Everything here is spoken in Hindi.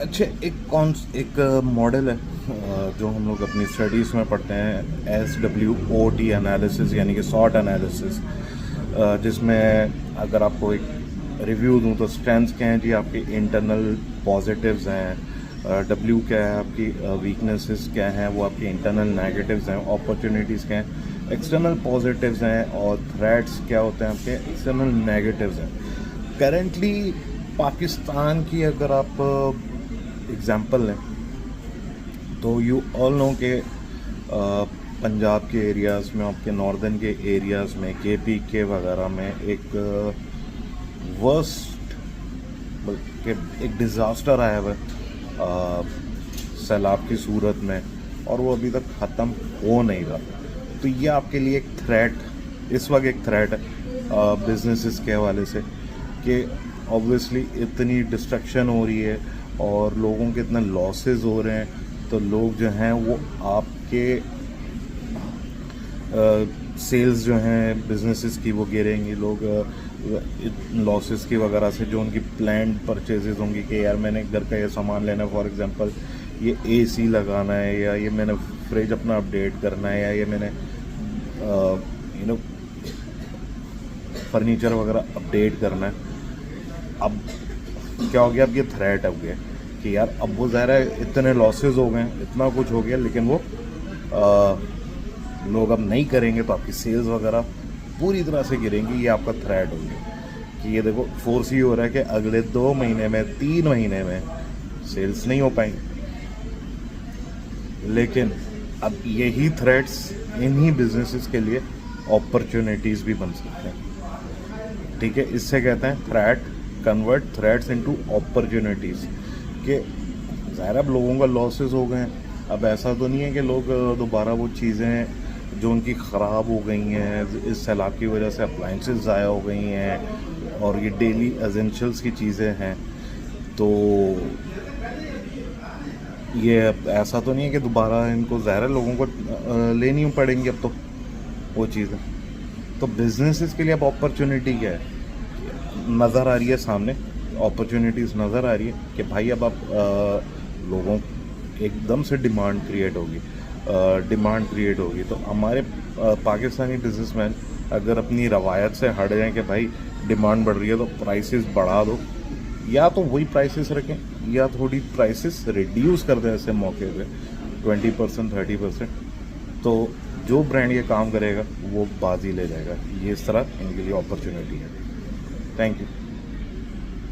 अच्छा, एक मॉडल है जो हम लोग अपनी स्टडीज़ में पढ़ते हैं, SWOT एनालिसिस, यानी कि शॉर्ट एनालिसिस, जिसमें अगर आपको एक रिव्यू दूं तो स्ट्रेंथ्स क्या हैं जी, आपके इंटरनल पॉजिटिव्स हैं, W क्या है आपकी वीकनेसेस क्या हैं, वो आपके इंटरनल नेगेटिव्स हैं, अपॉर्चुनिटीज़ क्या हैं एक्सटर्नल पॉजिटिव्स हैं, और थ्रेट्स क्या होते हैं आपके एक्सटर्नल नेगेटिव्स हैं। करेंटली पाकिस्तान की अगर आप एग्ज़ाम्पल लें तो यू ऑल नो के पंजाब के एरियाज़ में, आपके नॉर्दर्न के एरियाज़ में, KP के वगैरह में एक वर्स्ट के एक डिज़ास्टर आया हुआ है सैलाब की सूरत में, और वो अभी तक ख़त्म हो नहीं रहा। तो ये आपके लिए एक थ्रेट, इस वक्त एक थ्रेट है बिजनेसेस के हवाले से, कि ऑब्वियसली इतनी डिस्ट्रक्शन हो रही है और लोगों के इतने लॉसेस हो रहे हैं, तो लोग जो हैं वो आपके सेल्स जो हैं बिजनेसेस की वो गिरेंगी, लोग लॉसेस की वगैरह से जो उनकी प्लान्ड परचेजेस होंगी कि यार मैंने घर का ये सामान लेना है, फॉर एग्जांपल ये AC लगाना है, या ये मैंने फ्रिज अपना अपडेट करना है, या ये मैंने फर्नीचर वगैरह अपडेट करना है। अब क्या हो गया, अब ये थ्रेट हो गया कि यार अब वो ज़ाहिर है इतने लॉसेस हो गए, इतना कुछ हो गया, लेकिन वो लोग अब नहीं करेंगे तो आपकी सेल्स वगैरह पूरी तरह से गिरेंगी। ये आपका थ्रेट हो गया कि ये देखो फोर्स ही हो रहा है कि अगले 2 महीने में, 3 महीने में सेल्स नहीं हो पाएंगी। लेकिन अब यही थ्रेट्स इन्हीं बिजनेसेस के लिए अपॉर्चुनिटीज़ भी बन सकते हैं। ठीक है, इससे कहते हैं threat, convert threats into opportunities. कि ज़ाहिर अब लोगों का लॉसेस हो गए हैं, अब ऐसा तो नहीं है कि लोग दोबारा वो चीज़ें जो उनकी ख़राब हो गई हैं इस सैलाब की वजह से, अप्लाइंसेस ज़ाया हो गई हैं और ये डेली एसेंशियल्स की चीज़ें हैं, तो ये अब ऐसा तो नहीं है कि दोबारा इनको ज़ाहिर है लोगों को लेनी पड़ेंगी अब तो वो चीज़ें। तो बिजनेसेस के लिए अब अपॉर्चुनिटी क्या है, नज़र आ रही है सामने, अपॉर्चुनिटीज़ नज़र आ रही है कि भाई अब आप लोगों एकदम से डिमांड क्रिएट होगी। तो हमारे पाकिस्तानी बिजनेसमैन अगर अपनी रवायत से हट जाएं कि भाई डिमांड बढ़ रही है तो प्राइसेस बढ़ा दो, या तो वही प्राइसेस रखें या थोड़ी प्राइसेस रिड्यूस कर दें ऐसे मौके पे 20% 30%, तो जो ब्रांड ये काम करेगा वो बाजी ले जाएगा। ये इस तरह इनके लिए अपॉर्चुनिटी है। Thank you.